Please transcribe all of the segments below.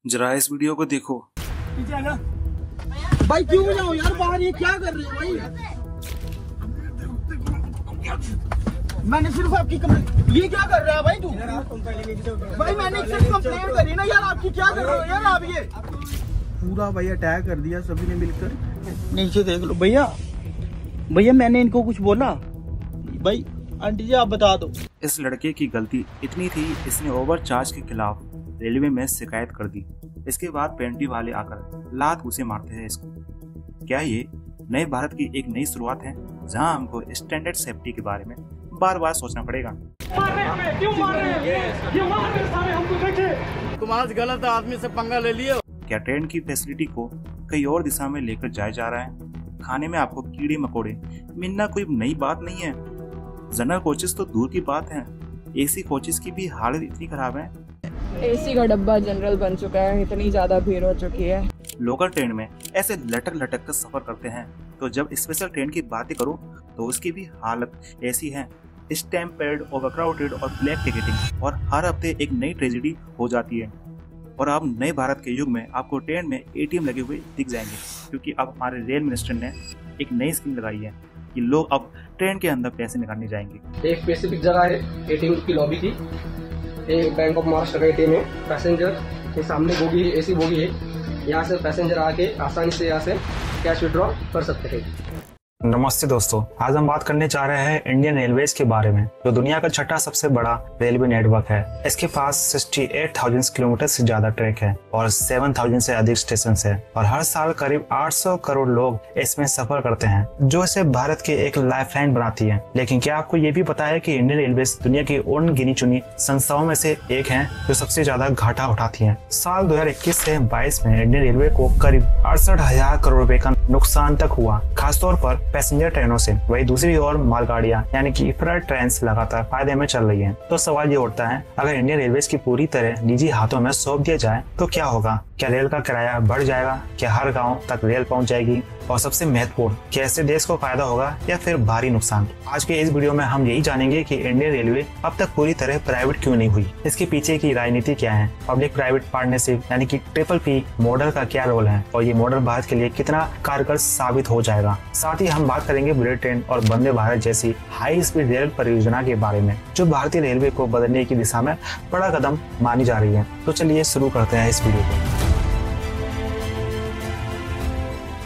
जरा इस वीडियो को देखो। भाई क्यों जाओ यार बाहर, ये क्या कर रहे हो भाई? मैंने सिर्फ आपकी कंप्लेंट, ये क्या कर रहा है भाई तू? भाई मैंने सिर्फ कंप्लेंट करी ना यार, आपकी क्या कर रहे हो यार आप? ये पूरा भाई अटैक कर दिया सभी ने मिलकर। नीचे देख लो भैया, भैया मैंने इनको कुछ बोला? भाई आंटी जी आप बता दो। इस लड़के की गलती इतनी थी, इसने ओवरचार्ज के खिलाफ रेलवे में शिकायत कर दी। इसके बाद पेंटी वाले आकर लात घूंसे मारते हैं इसको। क्या ये नए भारत की एक नई शुरुआत है, जहां हमको स्टैंडर्ड सेफ्टी के बारे में बार बार सोचना पड़ेगा। क्यों मार रहे हैं? ये मार रहे सारे, हमको देखे। तुम्हारा गलत आदमी से पंगा ले लियो। क्या ट्रेन की फैसिलिटी को कई और दिशा में लेकर जाया जा रहा है? खाने में आपको कीड़े मकोड़े मिलना कोई नई बात नहीं है। जनरल कोचेस तो दूर की बात है, एसी कोचेस की भी हालत इतनी खराब है। एसी का डब्बा जनरल बन चुका है, इतनी ज्यादा भीड़ हो चुकी है। लोकल ट्रेन में ऐसे लटक लटक कर सफर करते हैं, तो जब स्पेशल ट्रेन की बातें करो तो उसकी भी हालत ऐसी है। स्टैम्पेड, ओवरक्राउडेड और ब्लैक टिकटिंग, और हर हफ्ते एक नई ट्रेजेडी हो जाती है। और अब नए भारत के युग में आपको ट्रेन में एटीएम लगे हुए दिख जाएंगे, क्योंकि अब हमारे रेल मिनिस्टर ने एक नई स्कीम लगाई है कि लोग अब ट्रेन के अंदर पैसे निकालने जाएंगे। एक स्पेसिफिक जगह है एटीएम की लॉबी की, एक बैंक ऑफ महाराष्ट्र का एटीएम है। पैसेंजर के सामने बोगी है, एसी बोगी है, यहाँ से पैसेंजर आके आसानी से यहाँ से कैश विड्रॉ कर सकते हैं। नमस्ते दोस्तों, आज हम बात करने जा रहे हैं इंडियन रेलवेज के बारे में, जो दुनिया का छठा सबसे बड़ा रेलवे नेटवर्क है। इसके पास 68,000 किलोमीटर से ज्यादा ट्रैक है और 7,000 से अधिक स्टेशन है, और हर साल करीब 800 करोड़ लोग इसमें सफर करते हैं, जो इसे भारत की एक लाइफलाइन बनाती है। लेकिन क्या आपको ये भी पता है कि इंडियन रेलवेज दुनिया की उन गिनी चुनी संस्थाओं में से एक है जो सबसे ज्यादा घाटा उठाती है। साल 2021 से 22 में इंडियन रेलवे को करीब 68,000 करोड़ रुपए का नुकसान तक हुआ, खासतौर पर पैसेंजर ट्रेनों से। वही दूसरी ओर मालगाड़ियां यानी कि फ्रेट ट्रेन लगातार फायदे में चल रही हैं। तो सवाल ये उठता है, अगर इंडियन रेलवेज की पूरी तरह निजी हाथों में सौंप दिया जाए तो क्या होगा? क्या रेल का किराया बढ़ जाएगा? क्या हर गांव तक रेल पहुंच जाएगी? और सबसे महत्वपूर्ण, क्या इससे देश को फायदा होगा या फिर भारी नुकसान? आज के इस वीडियो में हम यही जानेंगे कि इंडियन रेलवे अब तक पूरी तरह प्राइवेट क्यों नहीं हुई, इसके पीछे की राजनीति क्या है, पब्लिक प्राइवेट पार्टनरशिप यानी कि PPP मॉडल का क्या रोल है, और ये मॉडल भारत के लिए कितना कारगर साबित हो जाएगा। साथ ही हम बात करेंगे बुलेट ट्रेन और वंदे भारत जैसी हाई स्पीड रेल परियोजना के बारे में, जो भारतीय रेलवे को बदलने की दिशा में बड़ा कदम मानी जा रही है। तो चलिए शुरू करते हैं इस वीडियो को।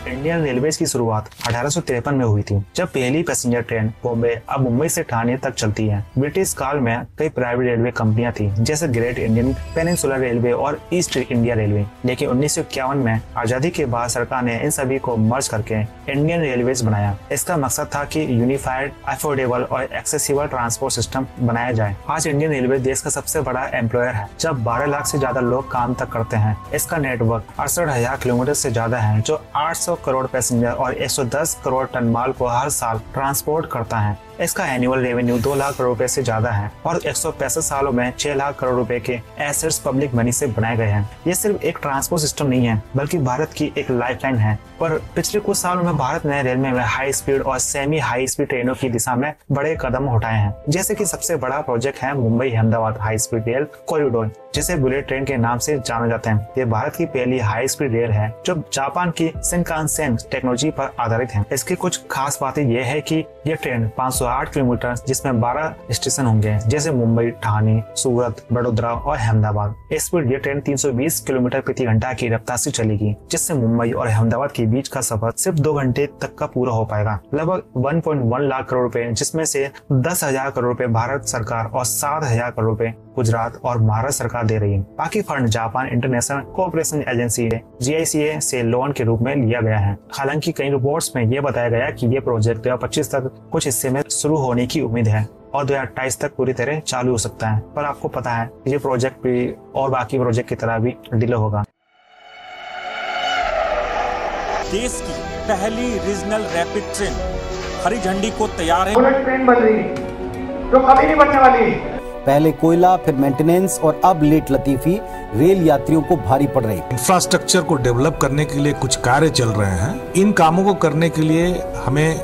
इंडियन रेलवेज की शुरुआत 1853 में हुई थी, जब पहली पैसेंजर ट्रेन बॉम्बे अब मुंबई से ठाणे तक चलती है। ब्रिटिश काल में कई प्राइवेट रेलवे कंपनियां थी, जैसे ग्रेट इंडियन पेनिनसुलर रेलवे और ईस्ट इंडिया रेलवे। लेकिन 1951 में आजादी के बाद सरकार ने इन सभी को मर्ज करके इंडियन रेलवेज बनाया। इसका मकसद था कि यूनिफाइड, अफोर्डेबल और एक्सेसिबल ट्रांसपोर्ट सिस्टम बनाया जाए। आज इंडियन रेलवे देश का सबसे बड़ा एम्प्लॉयर है, जब 12 लाख से ज्यादा लोग काम तक करते हैं। इसका नेटवर्क 68,000 किलोमीटर से ज्यादा है, जो 800 करोड़ पैसेंजर और 110 करोड़ टन माल को हर साल ट्रांसपोर्ट करता है। इसका एनुअल रेवेन्यू 2 लाख करोड़ रुपए से ज्यादा है, और 165 सालों में 6 लाख करोड़ रुपए के एसेट्स पब्लिक मनी से बनाए गए हैं। ये सिर्फ एक ट्रांसपोर्ट सिस्टम नहीं है, बल्कि भारत की एक लाइफलाइन है। पर पिछले कुछ सालों में भारत ने रेलवे में हाई स्पीड और सेमी हाई स्पीड ट्रेनों की दिशा में बड़े कदम उठाए हैं। जैसे कि सबसे बड़ा प्रोजेक्ट है Mumbai Ahmedabad high speed rail corridor, जिसे बुलेट ट्रेन के नाम से जाना जाता है। ये भारत की पहली हाई स्पीड रेल है, जो जापान की शिनकानसेन टेक्नोलॉजी पर आधारित है। इसकी कुछ खास बातें यह है कि ये ट्रेन 508 किलोमीटर, जिसमें 12 स्टेशन होंगे, जैसे मुंबई, ठाणे, सूरत, बड़ोदरा और अहमदाबाद। इस पर ये ट्रेन 320 किलोमीटर प्रति घंटा की रफ्तार से चलेगी, जिससे मुंबई और अहमदाबाद के बीच का सफर सिर्फ 2 घंटे तक का पूरा हो पाएगा। लगभग 1.1 लाख करोड़ रुपए, जिसमें से 10,000 करोड़ रुपए भारत सरकार और 7,000 करोड़ रुपए गुजरात और महाराष्ट्र सरकार दे रही है। बाकी fund Japan international cooperation agency GICA से लोन के रूप में लिया गया है। हालांकि कई रिपोर्ट्स में यह बताया गया कि ये प्रोजेक्ट 2025 तक कुछ हिस्से में शुरू होने की उम्मीद है और 2028 तक पूरी तरह चालू हो सकता है। पर आपको पता है ये प्रोजेक्ट भी और बाकी प्रोजेक्ट की तरह भी डिले होगा। देश की पहली रीजनल रैपिड ट्रेन हरी झंडी को तैयार है। बुलेट ट्रेन बन रही है जो कभी नहीं बनने वाली। पहले कोयला, फिर मेंटेनेंस और अब लेट लतीफी रेल यात्रियों को भारी पड़ रही। इंफ्रास्ट्रक्चर को डेवलप करने के लिए कुछ कार्य चल रहे हैं। इन कामों को करने के लिए हमें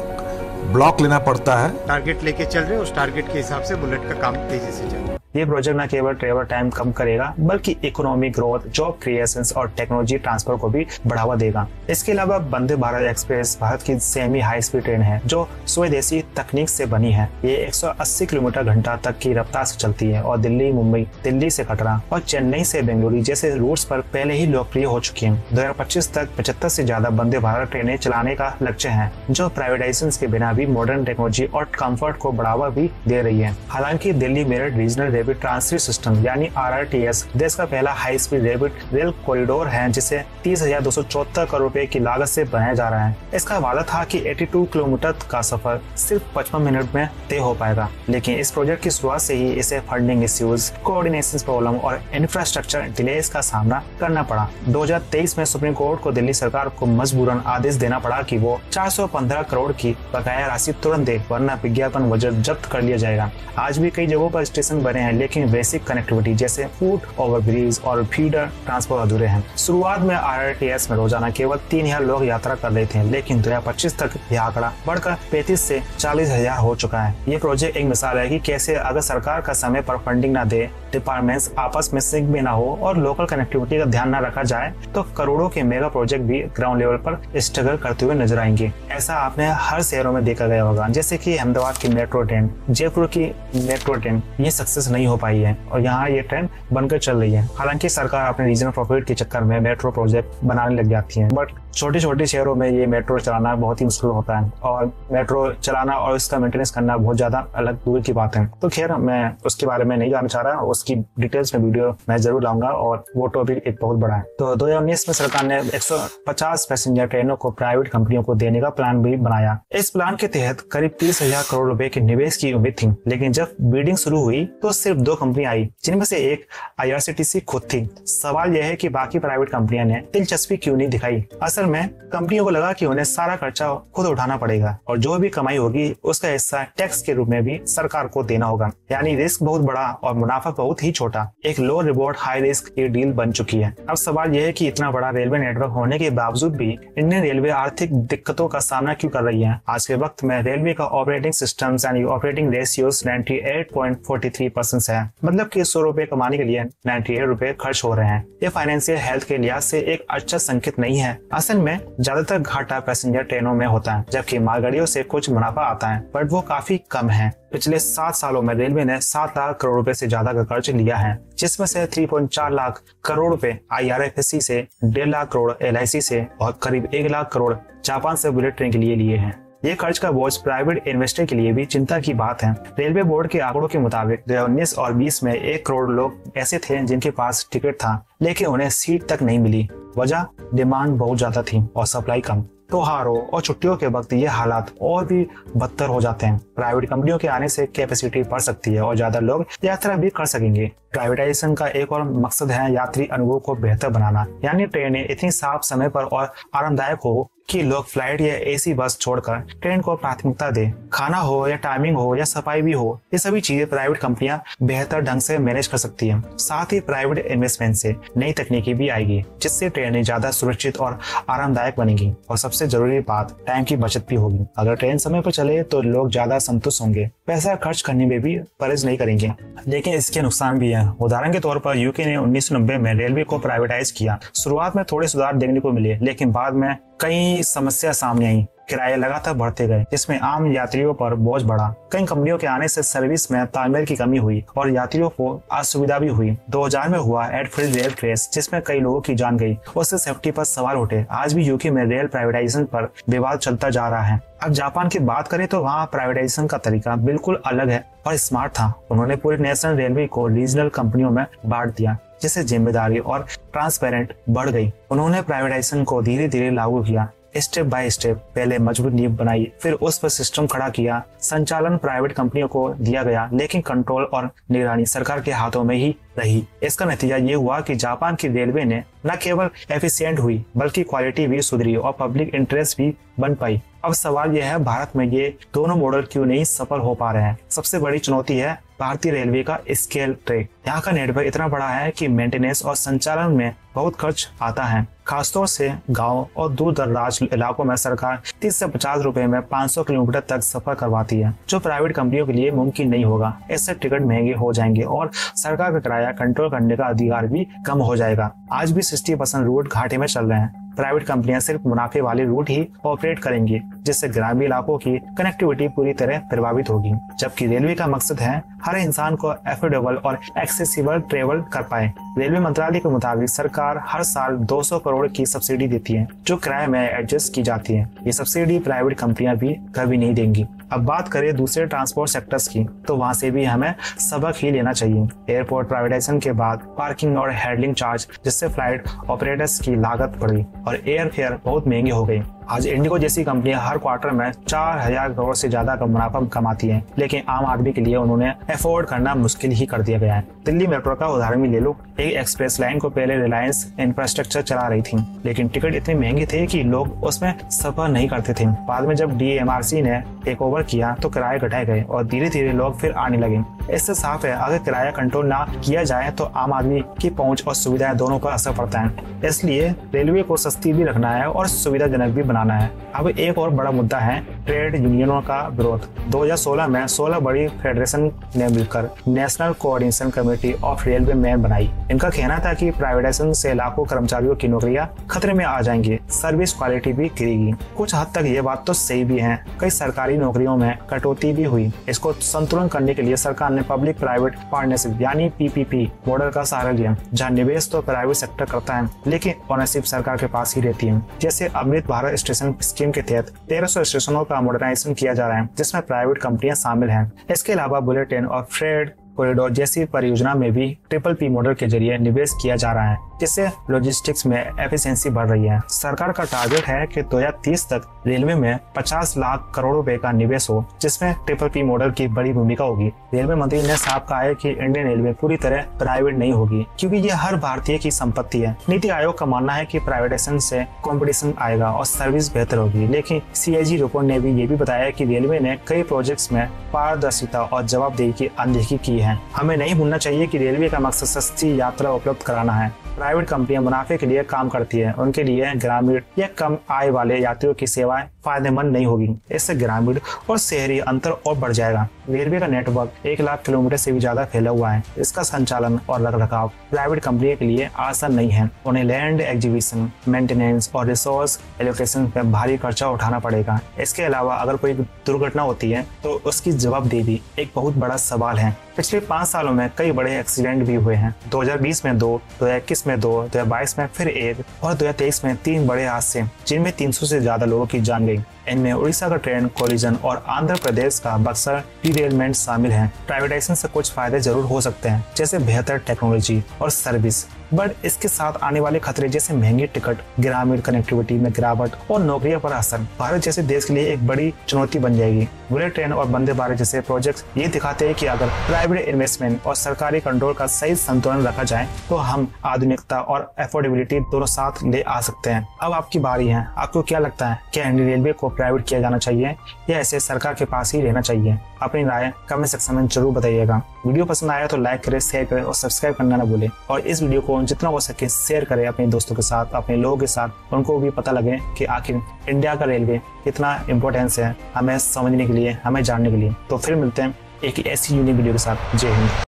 ब्लॉक लेना पड़ता है। टारगेट लेके चल रहे हैं, उस टारगेट के हिसाब से बुलेट का काम तेजी से चल रहा है। ये प्रोजेक्ट न केवल ट्रेवल टाइम कम करेगा बल्कि इकोनॉमिक ग्रोथ, जॉब क्रिएशन और टेक्नोलॉजी ट्रांसफर को भी बढ़ावा देगा। इसके अलावा वंदे भारत एक्सप्रेस भारत की सेमी हाई स्पीड ट्रेन है जो स्वदेशी तकनीक से बनी है। ये 180 किलोमीटर घंटा तक की रफ्तार से चलती है और दिल्ली मुंबई, दिल्ली से कटरा और चेन्नई से बेंगलुरु जैसे रूट्स पर पहले ही लोकप्रिय हो चुकी है। 2025 तक 75 से ज्यादा वंदे भारत ट्रेनें चलाने का लक्ष्य है जो प्राइवेटाइजेशन के बिना भी मॉडर्न टेक्नोलॉजी और कंफर्ट को बढ़ावा भी दे रही है। हालांकि Delhi Meerut regional rapid transit system यानी RRTS देश का पहला high speed rapid rail corridor है जिसे 30,274 करोड़ रुपए की लागत से बनाया जा रहा है। इसका वादा था कि 82 किलोमीटर का सफर सिर्फ 55 मिनट में तय हो पाएगा, लेकिन इस प्रोजेक्ट की शुरुआत से ही इसे फंडिंग इश्यूज, कोऑर्डिनेशन प्रॉब्लम और इंफ्रास्ट्रक्चर डिलेज का सामना करना पड़ा। 2023 में सुप्रीम कोर्ट को दिल्ली सरकार को मजबूरन आदेश देना पड़ा कि वो 415 करोड़ की बकाया राशि तुरंत दे, वरना विज्ञापन बजट जब्त कर लिया जाएगा। आज भी कई जगहों पर स्टेशन बने हैं लेकिन बेसिक कनेक्टिविटी जैसे फुट ओवरब्रिज और फीडर ट्रांसपोर्ट अधूरे हैं। शुरुआत में RRTS में रोजाना केवल 3,000 लोग यात्रा कर रहे थे, लेकिन 2025 तक यह आंकड़ा बढ़कर 35 से 40,000 हो चुका है। ये प्रोजेक्ट एक मिसाल है कि कैसे अगर सरकार का समय पर फंडिंग न दे, डिपार्टमेंट्स आपस में सिंक में न हो और लोकल कनेक्टिविटी का ध्यान न रखा जाए तो करोड़ों के मेगा प्रोजेक्ट भी ग्राउंड लेवल पर स्ट्रगल करते हुए नजर आएंगे। ऐसा आपने हर शहरों में देखा गया होगा, जैसे कि अहमदाबाद की मेट्रो ट्रेन, जयपुर की मेट्रो ट्रेन, ये सक्सेस नहीं हो पाई है और यहाँ ये ट्रेन बनकर चल रही है। हालांकि सरकार अपने रीजनल प्रॉफिट के चक्कर में मेट्रो प्रोजेक्ट बनाने लग जाती है, बट छोटे छोटे शहरों में ये मेट्रो चलाना बहुत ही मुश्किल होता है और मेट्रो चलाना और इसका मेंटेनेंस करना बहुत ज्यादा अलग दूर की बात है। तो खैर मैं उसके बारे में नहीं जानना चाह रहा, उसकी डिटेल्स में वीडियो मैं जरूर लाऊंगा और वो टॉपिक एक बहुत बड़ा है। तो 2019 में सरकार ने 150 पैसेंजर ट्रेनों को प्राइवेट कंपनियों को देने का प्लान भी बनाया। इस प्लान के तहत करीब 30,000 करोड़ रुपए के निवेश की उम्मीद थी, लेकिन जब बिडिंग शुरू हुई तो सिर्फ 2 कंपनी आई, जिनमें से एक IRCTC खुद थी। सवाल यह है कि बाकी प्राइवेट कंपनियों ने दिलचस्पी क्यों नहीं दिखाई। असल में कंपनियों को लगा कि उन्हें सारा खर्चा खुद उठाना पड़ेगा और जो भी कमाई होगी उसका हिस्सा टैक्स के रूप में भी सरकार को देना होगा, यानी रिस्क बहुत बड़ा और मुनाफा बहुत ही छोटा। एक लो रिवॉर्ड हाई रिस्क ये डील बन चुकी है। अब सवाल यह है कि इतना बड़ा रेलवे नेटवर्क होने के बावजूद भी इंडियन रेलवे आर्थिक दिक्कतों का सामना क्यों कर रही है। आज के वक्त में रेलवे का ऑपरेटिंग सिस्टम यानी ऑपरेटिंग रेशियोज 98.43% है, मतलब कि 100 रुपए कमाने के लिए 98 रुपए खर्च हो रहे हैं। ये फाइनेंशियल हेल्थ के लिहाज से एक अच्छा संकेत नहीं है। असल में ज्यादातर घाटा पैसेंजर ट्रेनों में होता है, जबकि मालगाड़ियों से कुछ मुनाफा आता है, बट वो काफी कम है। पिछले 7 सालों में रेलवे ने 7 लाख करोड़ रुपए से ज्यादा का कर्ज लिया है, जिसमें से 3.4 लाख करोड़ रुपए IRFC से, 1.5 लाख करोड़ LIC से और करीब 1 लाख करोड़ जापान से बुलेट ट्रेन के लिए लिए हैं। ये कर्ज का बोझ प्राइवेट इन्वेस्टर के लिए भी चिंता की बात है। रेलवे बोर्ड के आंकड़ों के मुताबिक 2019 और 20 में 1 करोड़ लोग ऐसे थे जिनके पास टिकट था, लेकिन उन्हें सीट तक नहीं मिली। वजह डिमांड बहुत ज्यादा थी और सप्लाई कम। त्योहारों और छुट्टियों के वक्त ये हालात और भी बदतर हो जाते हैं। प्राइवेट कंपनियों के आने से कैपेसिटी बढ़ सकती है और ज्यादा लोग यात्रा भी कर सकेंगे। प्राइवेटाइजेशन का एक और मकसद है यात्री अनुभव को बेहतर बनाना, यानी ट्रेनें इतनी साफ, समय पर और आरामदायक हो कि लोग फ्लाइट या AC बस छोड़कर ट्रेन को प्राथमिकता दे। खाना हो या टाइमिंग हो या सफाई भी हो, ये सभी चीजें प्राइवेट कंपनियां बेहतर ढंग से मैनेज कर सकती हैं। साथ ही प्राइवेट इन्वेस्टमेंट से नई तकनीकी भी आएगी, जिससे ट्रेनें ज्यादा सुरक्षित और आरामदायक बनेगी। और सबसे जरूरी बात, टाइम की बचत भी होगी। अगर ट्रेन समय पर चले तो लोग ज्यादा संतुष्ट होंगे, पैसा खर्च करने में भी परहेज नहीं करेंगे। लेकिन इसके नुकसान भी है। उदाहरण के तौर पर यूके ने 1990 में रेलवे को प्राइवेटाइज किया। शुरुआत में थोड़े सुधार देखने को मिले, लेकिन बाद में कई समस्या सामने आई। किराए लगातार बढ़ते गए, जिसमें आम यात्रियों पर बोझ बढ़ा। कई कंपनियों के आने से सर्विस में तालमेल की कमी हुई और यात्रियों को असुविधा भी हुई। 2000 में हुआ एडफील्ड रेल क्रैश, जिसमें कई लोगों की जान गई। उससे सेफ्टी पर सवाल उठे। आज भी यूके में रेल प्राइवेटाइजेशन पर विवाद चलता जा रहा है। अब जापान की बात करें तो वहाँ प्राइवेटाइजेशन का तरीका बिल्कुल अलग है और स्मार्ट था। उन्होंने पूरी नेशनल रेलवे को रीजनल कंपनियों में बांट दिया, जिससे जिम्मेदारी और ट्रांसपेरेंट बढ़ गई। उन्होंने प्राइवेटाइजेशन को धीरे धीरे लागू किया, स्टेप बाय स्टेप। पहले मजबूत नींव बनाई, फिर उस पर सिस्टम खड़ा किया। संचालन प्राइवेट कंपनियों को दिया गया, लेकिन कंट्रोल और निगरानी सरकार के हाथों में ही रही। इसका नतीजा ये हुआ कि जापान की रेलवे ने न केवल एफिशिएंट हुई, बल्कि क्वालिटी भी सुधरी और पब्लिक इंटरेस्ट भी बन पाई। अब सवाल यह है, भारत में ये दोनों मॉडल क्यों नहीं सफल हो पा रहे हैं। सबसे बड़ी चुनौती है भारतीय रेलवे का स्केल ट्रैक। यहाँ का नेटवर्क इतना बड़ा है कि मेंटेनेंस और संचालन में बहुत खर्च आता है। खासतौर से गांव और दूर दराज इलाकों में सरकार 30 से 50 रुपए में 500 किलोमीटर तक सफर करवाती है, जो प्राइवेट कंपनियों के लिए मुमकिन नहीं होगा। इससे टिकट महंगे हो जाएंगे और सरकार का किराया कंट्रोल करने का अधिकार भी कम हो जाएगा। आज भी 60% रूट घाटे में चल रहे हैं। प्राइवेट कंपनियां सिर्फ मुनाफे वाले रूट ही ऑपरेट करेंगी, जिससे ग्रामीण इलाकों की कनेक्टिविटी पूरी तरह प्रभावित होगी। जबकि रेलवे का मकसद है हर इंसान को एफोर्डेबल और एक्सेसिबल ट्रेवल कर पाए। रेलवे मंत्रालय के मुताबिक सरकार हर साल 200 करोड़ की सब्सिडी देती है, जो किराए में एडजस्ट की जाती है। ये सब्सिडी प्राइवेट कंपनियां भी कभी नहीं देंगी। अब बात करें दूसरे ट्रांसपोर्ट सेक्टर्स की, तो वहाँ से भी हमें सबक ही लेना चाहिए। एयरपोर्ट प्राइवेटाइजेशन के बाद पार्किंग और हैंडलिंग चार्ज, जिससे फ्लाइट ऑपरेटर्स की लागत बढ़ी और एयर फेयर बहुत महंगे हो गए। आज इंडिगो जैसी कंपनियां हर क्वार्टर में 4000 करोड़ से ज्यादा का मुनाफा कमाती हैं, लेकिन आम आदमी के लिए उन्होंने अफोर्ड करना मुश्किल ही कर दिया गया है। दिल्ली मेट्रो का उदाहरण भी ले लो। एक एक्सप्रेस लाइन को पहले रिलायंस इंफ्रास्ट्रक्चर चला रही थी, लेकिन टिकट इतने महंगे थे कि लोग उसमें सफर नहीं करते थे। बाद में जब DMRC ने टेक ओवर किया तो किराए घटाए गए और धीरे धीरे लोग फिर आने लगे। इससे साफ है, अगर किराया कंट्रोल ना किया जाए तो आम आदमी की पहुंच और सुविधाएं दोनों पर असर पड़ता है। इसलिए रेलवे को सस्ती भी रखना है और सुविधाजनक भी बनाना है। अब एक और बड़ा मुद्दा है ट्रेड यूनियनों का विरोध। 2016 में 16 बड़ी फेडरेशन ने मिलकर national coordination committee of railway man बनाई। इनका कहना था कि प्राइवेटाइजेशन से लाखों कर्मचारियों की नौकरियां खतरे में आ जाएंगी, सर्विस क्वालिटी भी गिरेगी। कुछ हद तक ये बात तो सही भी है। कई सरकारी नौकरियों में कटौती भी हुई। इसको संतुलन करने के लिए सरकार ने पब्लिक प्राइवेट पार्टनरशिप यानी PPP मॉडल का सहारा लिया, जहाँ निवेश तो प्राइवेट सेक्टर करता है, लेकिन ओनरशिप सरकार के पास ही रहती है। जैसे अमृत भारत स्टेशन स्कीम के तहत 1300 स्टेशनों का मॉडर्नाइजेशन किया जा रहा है, जिसमें प्राइवेट कंपनियां शामिल हैं। इसके अलावा बुलेट ट्रेन और फ्रेट कॉरिडोर जैसी परियोजना में भी PPP मॉडल के जरिए निवेश किया जा रहा है, जिससे लॉजिस्टिक्स में एफिशिएंसी बढ़ रही है। सरकार का टारगेट है कि 2030 तक रेलवे में 50 लाख करोड़ रुपए का निवेश हो, जिसमें PPP मॉडल की बड़ी भूमिका होगी। रेलवे मंत्री ने साफ कहा है कि इंडियन रेलवे पूरी तरह प्राइवेट नहीं होगी, क्योंकि ये हर भारतीय की संपत्ति है। नीति आयोग का मानना है कि प्राइवेटाइजेशन से कंपटीशन आएगा और सर्विस बेहतर होगी, लेकिन CAG रिपोर्ट ने भी ये भी बताया कि रेलवे ने कई प्रोजेक्ट्स में पारदर्शिता और जवाबदेही की अनदेखी की है। हमें नहीं भूलना चाहिए कि रेलवे का मकसद सस्ती यात्रा उपलब्ध कराना है। प्राइवेट कंपनियां मुनाफे के लिए काम करती है, उनके लिए ग्रामीण या कम आय वाले यात्रियों की सेवाएं फायदेमंद नहीं होगी। इससे ग्रामीण और शहरी अंतर और बढ़ जाएगा। रेलवे का नेटवर्क 1 लाख किलोमीटर से भी ज्यादा फैला हुआ है। इसका संचालन और रखरखाव प्राइवेट कंपनियों के लिए आसान नहीं है। उन्हें लैंड एक्विजिशन, मेंटेनेंस और रिसोर्स एलोकेशन में भारी खर्चा उठाना पड़ेगा। इसके अलावा अगर कोई दुर्घटना होती है तो उसकी जवाबदेही एक बहुत बड़ा सवाल है। पिछले 5 सालों में कई बड़े एक्सीडेंट भी हुए हैं। 2020 में 2, 2021 में 2, 2022 में फिर 1 और 2023 में 3 बड़े हादसे, जिनमें 300 से ज्यादा लोगों की जान गई। इनमें उड़ीसा का ट्रेन कोलिजन और आंध्र प्रदेश का बक्सर डिरेलमेंट शामिल हैं। प्राइवेटाइजेशन से कुछ फायदे जरूर हो सकते हैं, जैसे बेहतर टेक्नोलॉजी और सर्विस, बट इसके साथ आने वाले खतरे जैसे महंगे टिकट, ग्रामीण कनेक्टिविटी में गिरावट और नौकरियों पर असर भारत जैसे देश के लिए एक बड़ी चुनौती बन जाएगी। बुलेट ट्रेन और वंदे भारत जैसे प्रोजेक्ट ये दिखाते हैं कि अगर प्राइवेट इन्वेस्टमेंट और सरकारी कंट्रोल का सही संतुलन रखा जाए तो हम आधुनिकता और अफोर्डेबिलिटी दोनों साथ ले आ सकते हैं। अब आपकी बारी है। आपको क्या लगता है, क्या इंडियन रेलवे को प्राइवेट किया जाना चाहिए या ऐसे सरकार के पास ही रहना चाहिए? अपनी राय कमेंट सेक्शन में जरूर बताइएगा। वीडियो पसंद आया तो लाइक करें, शेयर करें और सब्सक्राइब करना ना भूलें। और इस वीडियो को जितना हो सके शेयर करें अपने दोस्तों के साथ, अपने लोगों के साथ। उनको भी पता लगे कि आखिर इंडिया का रेलवे कितना इम्पोर्टेंस है हमें समझने के लिए, हमें जानने के लिए। तो फिर मिलते हैं एक ऐसी यूनिक वीडियो के साथ। जय हिंद।